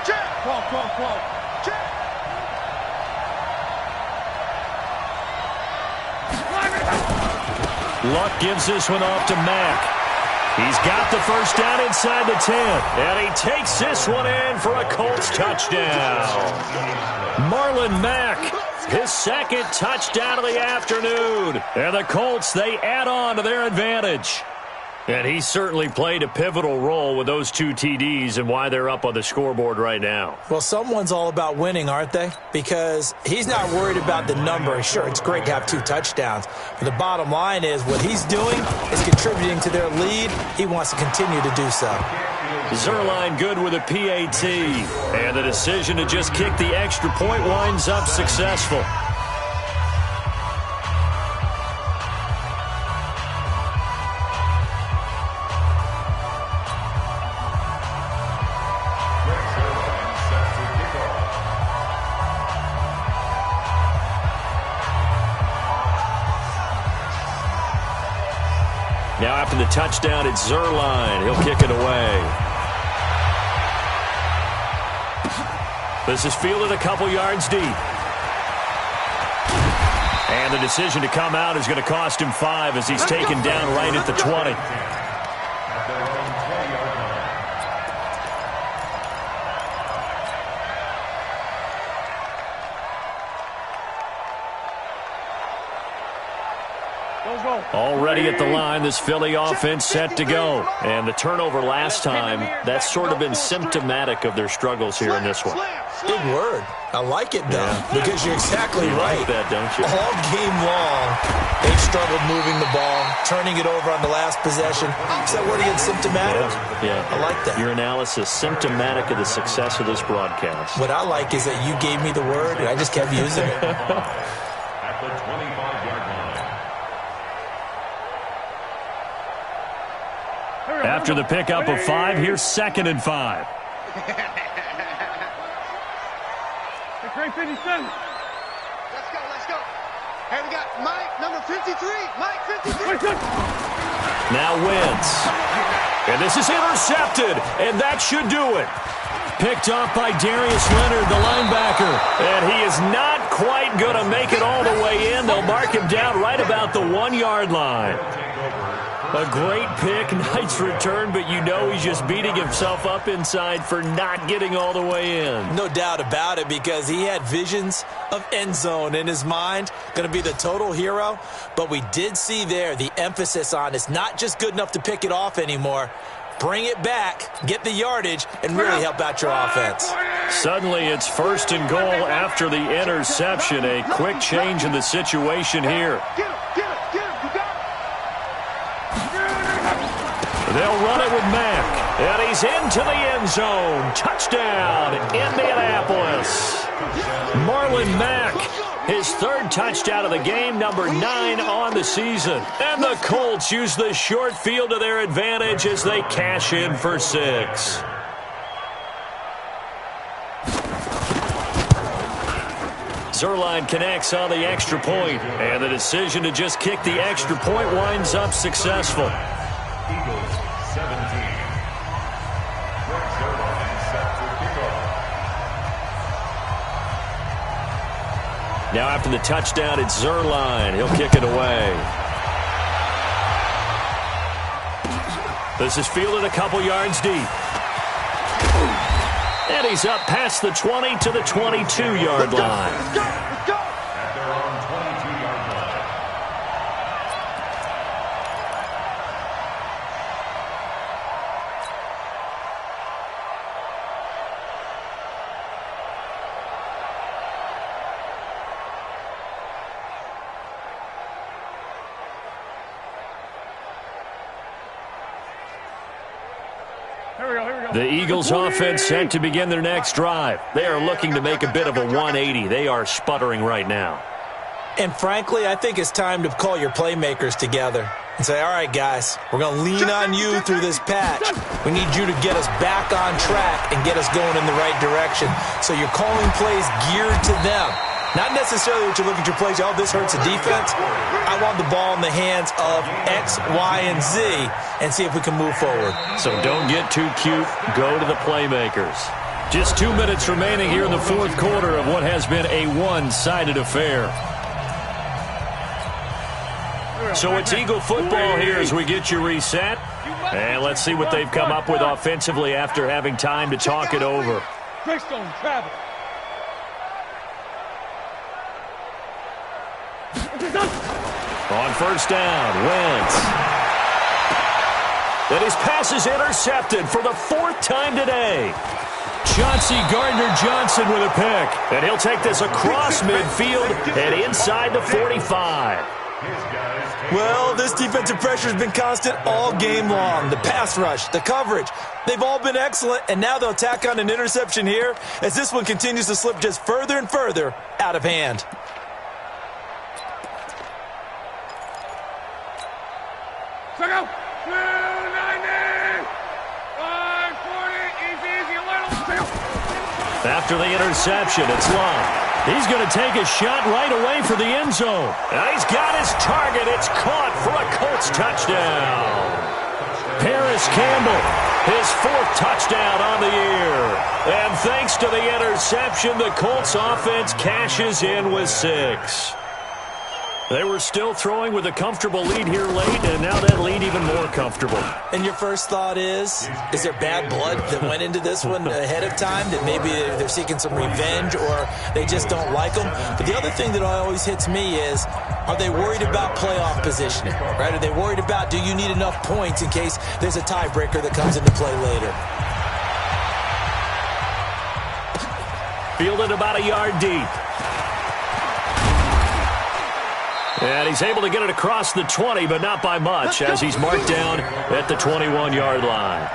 check. Call. Check. Luck gives this one off to Mack. He's got the first down inside the 10. And he takes this one in for a Colts touchdown. Marlon Mack, his 2nd touchdown of the afternoon. And the Colts, they add on to their advantage. And he certainly played a pivotal role with those 2 TDs and why they're up on the scoreboard right now. Well, someone's all about winning, aren't they? Because he's not worried about the number. Sure, it's great to have 2 touchdowns. But the bottom line is what he's doing is contributing to their lead. He wants to continue to do so. Zerline good with a PAT. And the decision to just kick the extra point winds up successful. Now after the touchdown, it's Zerline. He'll kick it away. This is fielded a couple yards deep. And the decision to come out is going to cost him 5 as he's taken down right at the 20. Already at the line, this Philly offense set to go. And the turnover last time, that's sort of been symptomatic of their struggles here in this one. Big word. I like it, though, because you're exactly right. You like that, don't you? All game long, they've struggled moving the ball, turning it over on the last possession. Is that word again, symptomatic? Yeah. I like that. Your analysis, symptomatic of the success of this broadcast. What I like is that you gave me the word, and I just kept using it. At the 25-yard line. After the pickup of 5, here's 2nd and 5. Great 57. Let's go. Hey, we got Mike, number 53. Mike, 53. Now Wentz. And this is intercepted, and that should do it. Picked off by Darius Leonard, the linebacker. And he is not quite going to make it all the way in. They'll mark him down right about the 1-yard line. A great pick, nice return, but you know he's just beating himself up inside for not getting all the way in. No doubt about it, because he had visions of end zone in his mind, going to be the total hero. But we did see there the emphasis on it's not just good enough to pick it off anymore. Bring it back, get the yardage, and really help out your offense. Suddenly it's 1st and goal after the interception. A quick change in the situation here. Get him. You got it. They'll run it with Mack. And he's into the end zone. Touchdown, Indianapolis. Marlon Mack, his 3rd touchdown of the game, number 9 on the season. And the Colts use the short field to their advantage as they cash in for 6. Zerline connects on the extra point, and the decision to just kick the extra point winds up successful. Eagles 17. Rex Zerline set for kickoff. Now after the touchdown, it's Zerline. He'll kick it away. This is fielded a couple yards deep. And he's up past the 20 to the 22-yard line. Let's go. At their own 22-yard line. The Eagles offense set to begin their next drive. They are looking to make a bit of a 180. They are sputtering right now. And frankly, I think it's time to call your playmakers together and say, all right, guys, we're going to lean on you through this patch. We need you to get us back on track and get us going in the right direction. So you're calling plays geared to them. Not necessarily what you look at your plays, oh, this hurts the defense. I want the ball in the hands of X, Y, and Z and see if we can move forward. So don't get too cute. Go to the playmakers. Just 2 minutes remaining here in the fourth quarter of what has been a one-sided affair. So it's Eagle football here as we get you reset. And let's see what they've come up with offensively after having time to talk it over. Greystone, travel. On first down, Wentz. And his pass is intercepted for the fourth time today. Chauncey Gardner-Johnson with a pick. And he'll take this across midfield and inside the 45. Well, this defensive pressure has been constant all game long. The pass rush, the coverage, they've all been excellent, and now they'll tack on an interception here as this one continues to slip just further and further out of hand. Check out. 290. 540. Easy, a little. After the interception, it's Love. He's going to take a shot right away for the end zone. And he's got his target. It's caught for a Colts touchdown. Paris Campbell, his fourth touchdown on the year. And thanks to the interception, the Colts offense cashes in with 6. They were still throwing with a comfortable lead here late, and now that lead even more comfortable. And your first thought is there bad blood that went into this one ahead of time, that maybe they're seeking some revenge or they just don't like them? But the other thing that always hits me is, are they worried about playoff positioning, right? Are they worried about, do you need enough points in case there's a tiebreaker that comes into play later? Fielded about a yard deep. And he's able to get it across the 20, but not by much, as he's marked down at the 21-yard line.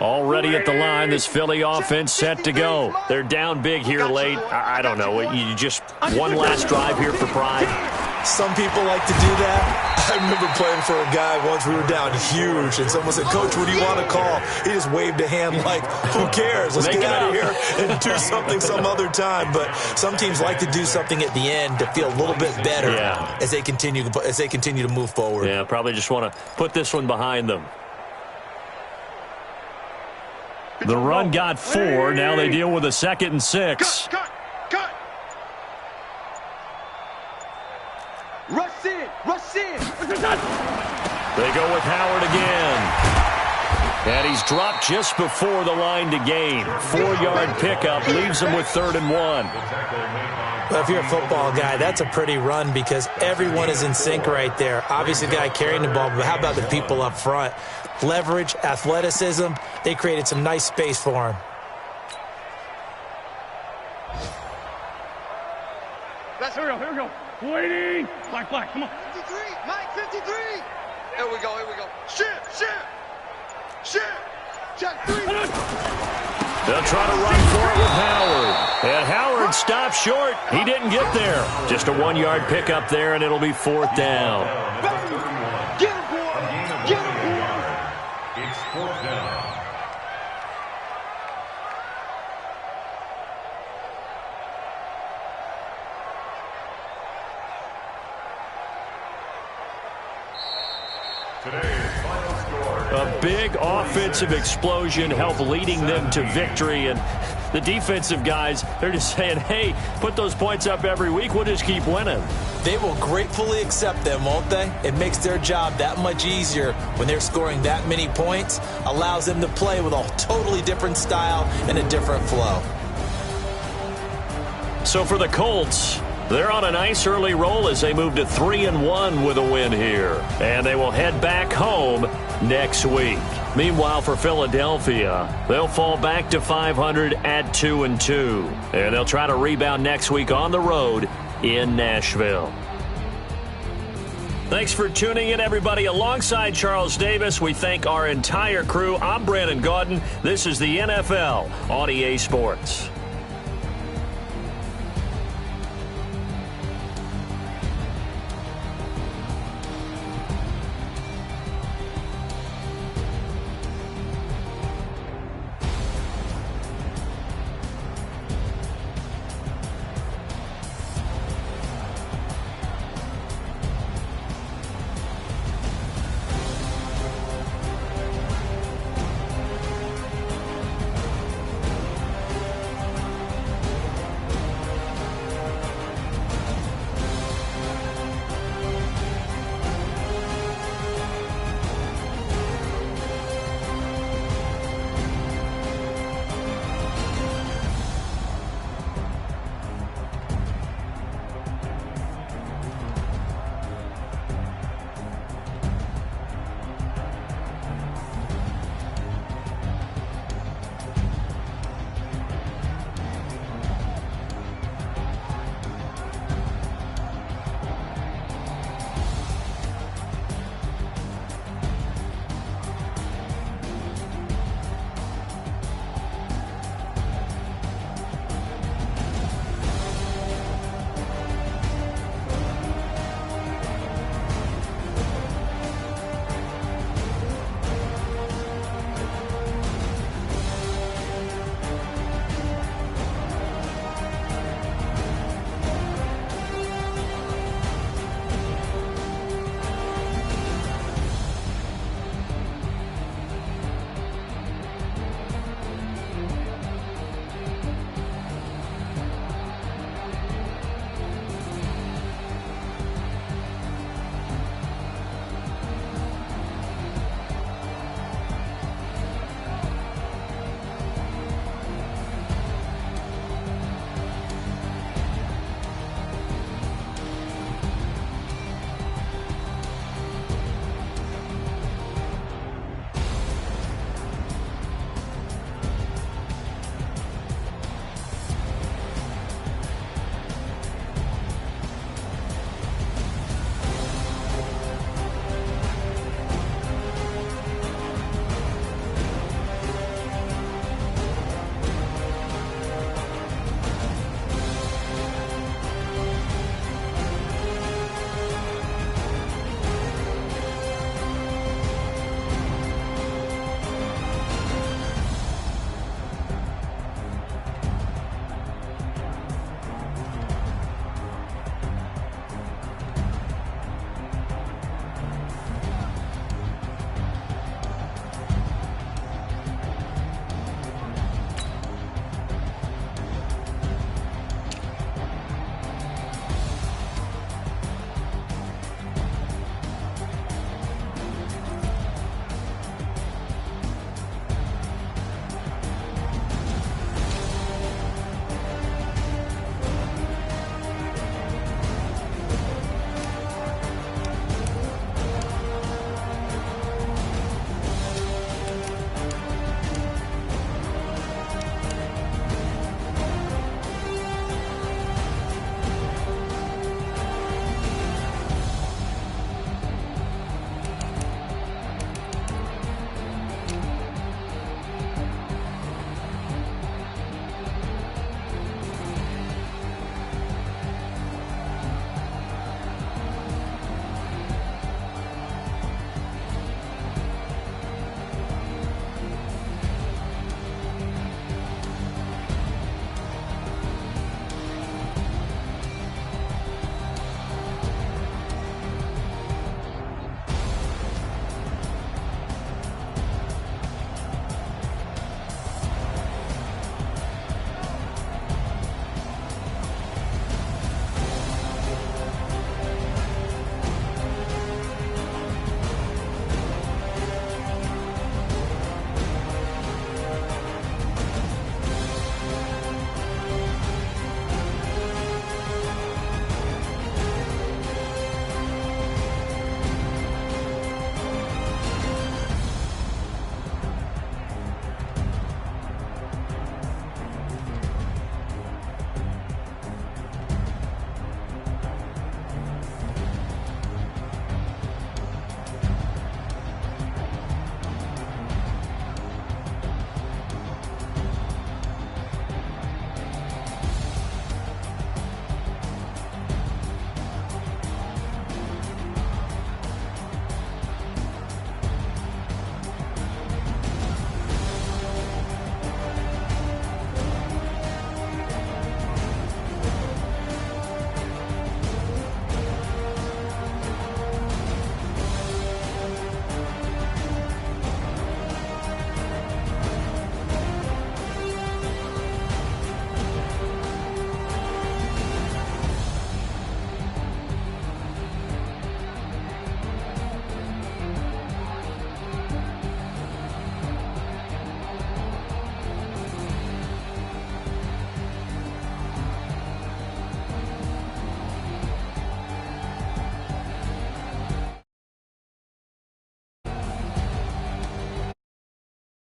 Already at the line, this Philly offense set to go. They're down big here late. I don't know. You just one last drive here for pride. Some people like to do that. I remember playing for a guy once. We were down huge, and someone said, Coach, what do you want to call? He just waved a hand like, who cares? Let's get out of here and do something some other time. But some teams like to do something at the end to feel a little bit better as they continue to move forward. Yeah, probably just want to put this one behind them. The run got 4. Now they deal with a 2nd and 6. Cut. Rush in. They go with Howard again. And he's dropped just before the line to gain. 4-yard pickup leaves him with 3rd and 1. Well, if you're a football guy, that's a pretty run because everyone is in sync right there. Obviously, the guy carrying the ball, but how about the people up front? Leverage, athleticism, they created some nice space for him. Here we go. Waiting. Black, come on. 53, Mike, 53. Here we go. Shift. Check 3. They'll try to run for it with Howard. And Howard stopped short. He didn't get there. Just a 1-yard pickup there, and it'll be 4th down. Get him, boy. It's 4th down. Today's final score. A big offensive explosion helped leading them to victory. And the defensive guys, they're just saying, hey, put those points up every week. We'll just keep winning. They will gratefully accept them, won't they? It makes their job that much easier when they're scoring that many points. Allows them to play with a totally different style and a different flow. So for the Colts, They're on a nice early roll as they move to 3-1 with a win here. And they will head back home next week. Meanwhile, for Philadelphia, they'll fall back to 500 at 2-2. And they'll try to rebound next week on the road in Nashville. Thanks for tuning in, everybody. Alongside Charles Davis, we thank our entire crew. I'm Brandon Gaudin. This is the NFL on EA Sports.